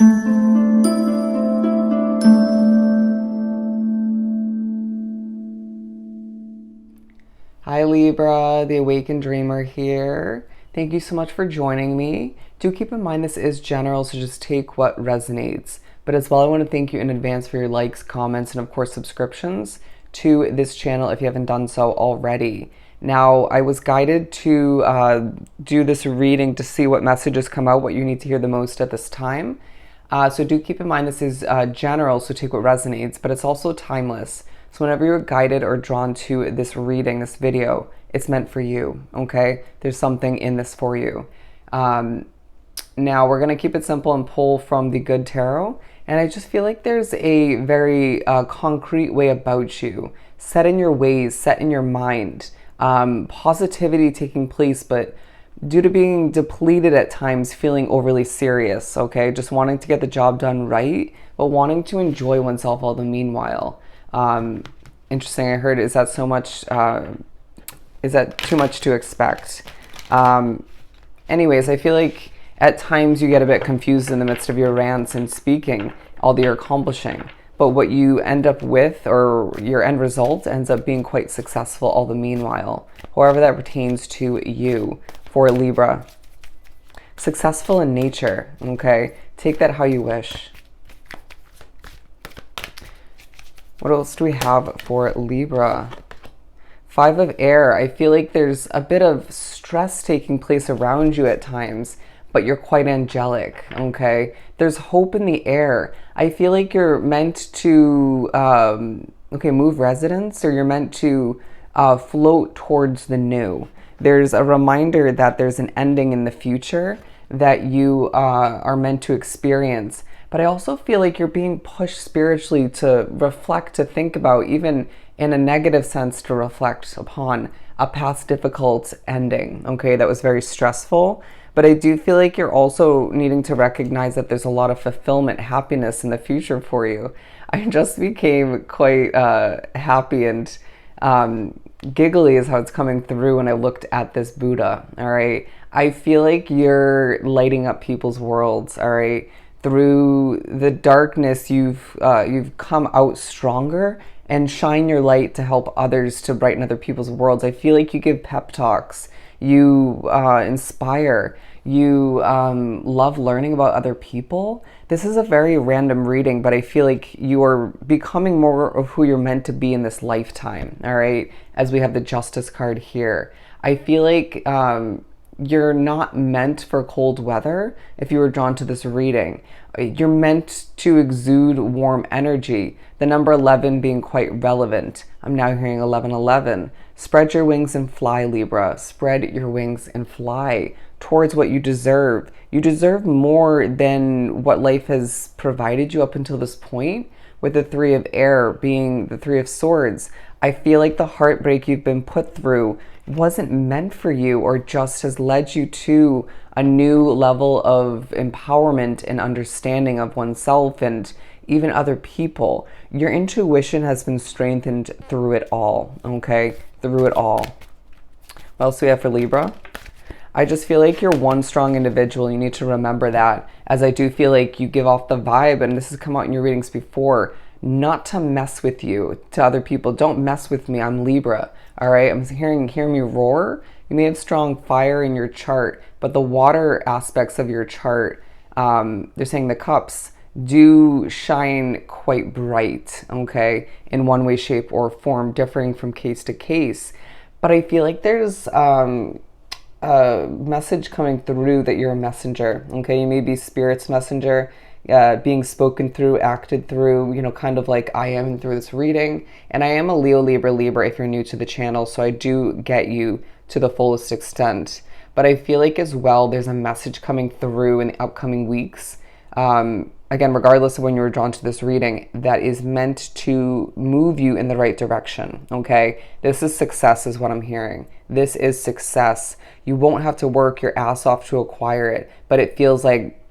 Hi Libra, the Awakened Dreamer here. Thank you so much for joining me. Do keep in mind this is general, so just take what resonates. But as well, I want to thank you in advance for your likes, comments, and of course subscriptions to this channel if you haven't done so already. Now, I was guided to do this reading to see what messages come out, what you need to hear the most at this time. So do keep in mind this is general, so take what resonates, but it's also timeless. So whenever you're guided or drawn to this reading, this video, it's meant for you, okay? There's something in this for you. Now, we're going to keep it simple and pull from the Good Tarot. And I just feel like there's a very concrete way about you. Set in your ways, set in your mind. Positivity taking place, but due to being depleted at times, feeling overly serious, okay? Just wanting to get the job done right, but wanting to enjoy oneself all the meanwhile. Interesting. I heard, is that so much, is that too much to expect? Anyways, I feel like at times you get a bit confused in the midst of your rants and speaking, all that you're accomplishing. But what you end up with, or your end result, ends up being quite successful all the meanwhile. However that pertains to you, for Libra. Successful in nature, okay? Take that how you wish. What else do we have for Libra? Five of Air. I feel like there's a bit of stress taking place around you at times, but you're quite angelic, okay? There's hope in the air. I feel like you're meant to, move residence, or you're meant to float towards the new. There's a reminder that there's an ending in the future that you are meant to experience. But I also feel like you're being pushed spiritually to reflect, to think about, even in a negative sense, to reflect upon a past difficult ending, okay, that was very stressful. But I do feel like you're also needing to recognize that there's a lot of fulfillment, happiness in the future for you. I just became quite happy and giggly is how it's coming through when I looked at this Buddha, all right? I feel like you're lighting up people's worlds, all right? Through the darkness, you've come out stronger and shine your light to help others, to brighten other people's worlds. I feel like you give pep talks, you inspire, you love learning about other people. This is a very random reading, but I feel like you are becoming more of who you're meant to be in this lifetime, all right? As we have the Justice card here. I feel like you're not meant for cold weather if you were drawn to this reading. You're meant to exude warm energy. The number 11 being quite relevant. I'm now hearing 1111. Spread your wings and fly, Libra. Spread your wings and fly towards what you deserve. You deserve more than what life has provided you up until this point, with the Three of Air being the Three of Swords. I feel like the heartbreak you've been put through wasn't meant for you, or just has led you to a new level of empowerment and understanding of oneself and even other people. Your intuition has been strengthened through it all, okay? Through it all. What else do we have for Libra? I just feel like you're one strong individual. You need to remember that, as I do feel like you give off the vibe, and this has come out in your readings before, not to mess with you, to other people. Don't mess with me. I'm Libra. All right. I'm hearing me roar. You may have strong fire in your chart, but the water aspects of your chart, they're saying the cups do shine quite bright, okay, in one way, shape, or form, differing from case to case. But I feel like there's a message coming through that you're a messenger, okay? You may be Spirit's messenger, being spoken through, acted through, you know, kind of like I am through this reading. And I am a Leo, Libra if you're new to the channel, so I do get you to the fullest extent. But I feel like as well, there's a message coming through in the upcoming weeks, again, regardless of when you were drawn to this reading, that is meant to move you in the right direction, okay? This is success is what I'm hearing. This is success. You won't have to work your ass off to acquire it, but it feels like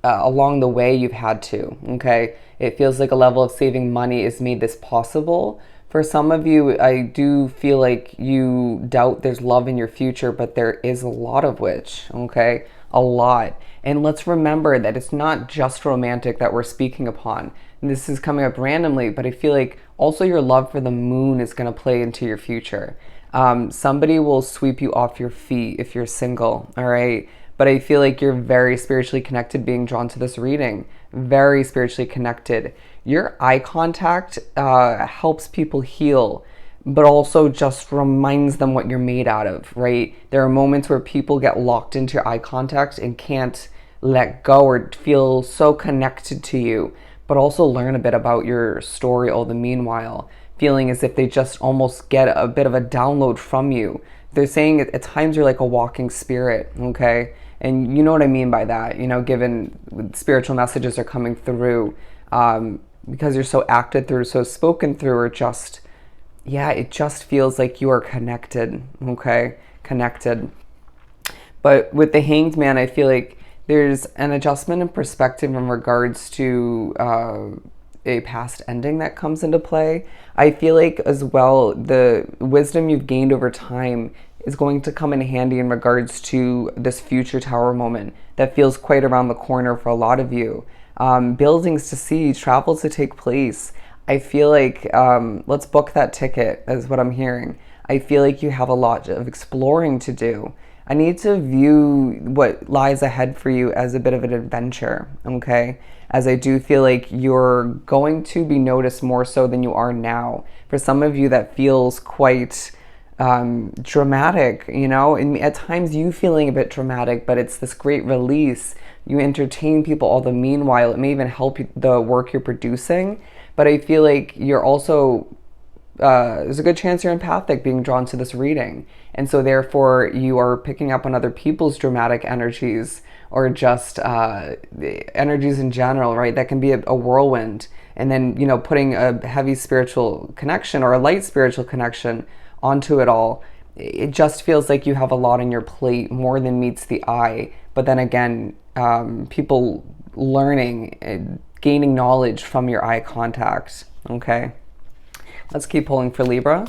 along the way you've had to, okay? It feels like a level of saving money has made this possible. For some of you, I do feel like you doubt there's love in your future, but there is a lot of which, okay? A lot. And let's remember that it's not just romantic that we're speaking upon. And this is coming up randomly, but I feel like also your love for the moon is going to play into your future. Somebody will sweep you off your feet if you're single, all right? But I feel like you're very spiritually connected being drawn to this reading. Very spiritually connected. Your eye contact helps people heal, but also just reminds them what you're made out of, right? There are moments where people get locked into your eye contact and can't let go or feel so connected to you, but also learn a bit about your story all the meanwhile, feeling as if they just almost get a bit of a download from you. They're saying at times you're like a walking spirit, okay? And you know what I mean by that, you know, given spiritual messages are coming through because you're so acted through, so spoken through, or just, yeah, it just feels like you are connected, okay? Connected. But with the Hanged Man, I feel like there's an adjustment in perspective in regards to a past ending that comes into play. I feel like as well, the wisdom you've gained over time is going to come in handy in regards to this future tower moment that feels quite around the corner for a lot of you. Buildings to see, travels to take place. I feel like let's book that ticket is what I'm hearing. I feel like you have a lot of exploring to do. I need to view what lies ahead for you as a bit of an adventure, okay? As I do feel like you're going to be noticed more so than you are now. For some of you, that feels quite dramatic, you know? And at times you feeling a bit dramatic, but it's this great release. You entertain people all the meanwhile. It may even help the work you're producing. But I feel like you're also, there's a good chance you're empathic being drawn to this reading. And so therefore you are picking up on other people's dramatic energies or just energies in general, right? That can be a whirlwind. And then, you know, putting a heavy spiritual connection or a light spiritual connection onto it all. It just feels like you have a lot on your plate, more than meets the eye. But then again, people learning, gaining knowledge from your eye contact, okay? Let's keep pulling for Libra.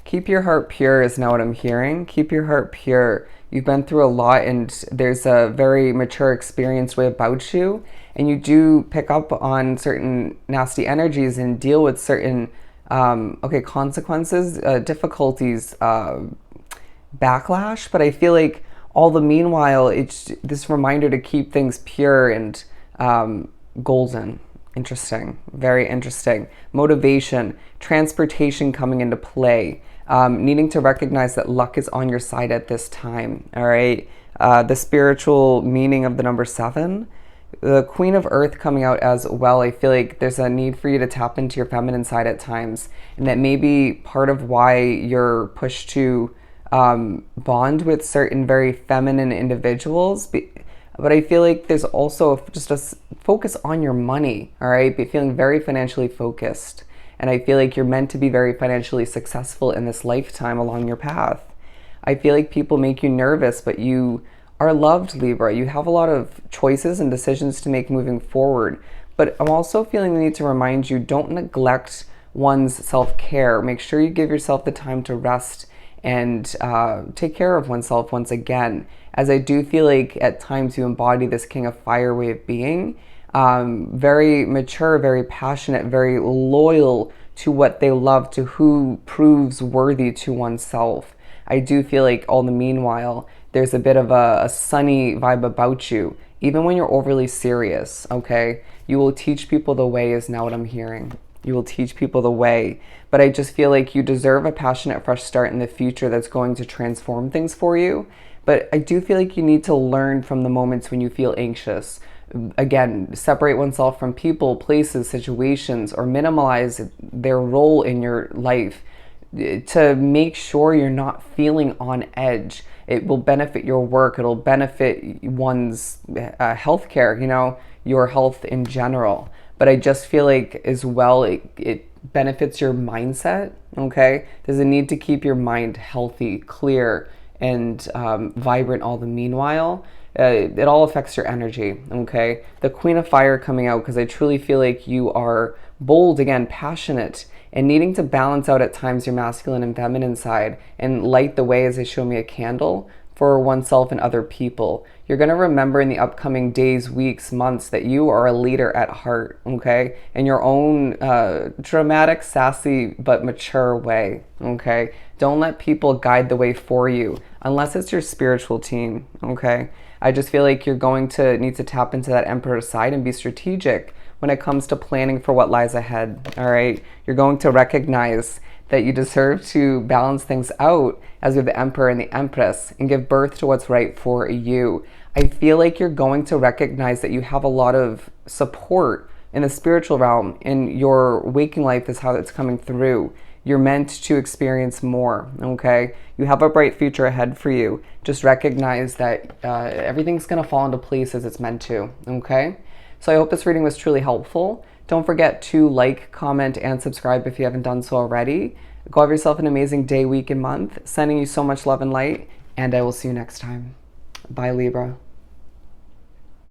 Keep your heart pure is now what I'm hearing. Keep your heart pure. You've been through a lot and there's a very mature, experienced way about you. And you do pick up on certain nasty energies and deal with certain, consequences, difficulties, backlash. But I feel like all the meanwhile, it's this reminder to keep things pure and golden. Interesting. Very interesting. Motivation, transportation coming into play. Needing to recognize that luck is on your side at this time. All right. The spiritual meaning of the number 7. The Queen of Earth coming out as well. I feel like there's a need for you to tap into your feminine side at times. And that may be part of why you're pushed to bond with certain very feminine individuals. But I feel like there's also just a focus on your money, all right? Be feeling very financially focused. And I feel like you're meant to be very financially successful in this lifetime along your path. I feel like people make you nervous, but you are loved, Libra. You have a lot of choices and decisions to make moving forward. But I'm also feeling the need to remind you, don't neglect one's self-care. Make sure you give yourself the time to rest and take care of oneself once again. As I do feel like at times you embody this King of Fire way of being, very mature, very passionate, very loyal to what they love, to who proves worthy to oneself. I do feel like all the meanwhile, there's a bit of a sunny vibe about you, even when you're overly serious, okay? You will teach people the way is now what I'm hearing. You will teach people the way. But I just feel like you deserve a passionate fresh start in the future that's going to transform things for you. But I do feel like you need to learn from the moments when you feel anxious. Again, separate oneself from people, places, situations, or minimize their role in your life to make sure you're not feeling on edge. It will benefit your work. It'll benefit one's healthcare, you know, your health in general. But I just feel like as well, it benefits your mindset, okay? There's a need to keep your mind healthy, clear, and vibrant all the meanwhile. It all affects your energy, okay? The Queen of Fire coming out, because I truly feel like you are bold, again, passionate, and needing to balance out at times your masculine and feminine side and light the way as they show me a candle for oneself and other people. You're going to remember in the upcoming days, weeks, months that you are a leader at heart, okay? In your own dramatic, sassy, but mature way, okay? Don't let people guide the way for you unless it's your spiritual team, okay? I just feel like you're going to need to tap into that Emperor side and be strategic when it comes to planning for what lies ahead, all right? You're going to recognize that you deserve to balance things out as with the Emperor and the Empress and give birth to what's right for you. I feel like you're going to recognize that you have a lot of support in the spiritual realm. In your waking life is how it's coming through. You're meant to experience more, okay? You have a bright future ahead for you. Just recognize that everything's going to fall into place as it's meant to, okay? So I hope this reading was truly helpful. Don't forget to like, comment, and subscribe if you haven't done so already. Go have yourself an amazing day, week, and month. Sending you so much love and light, and I will see you next time. Bye, Libra.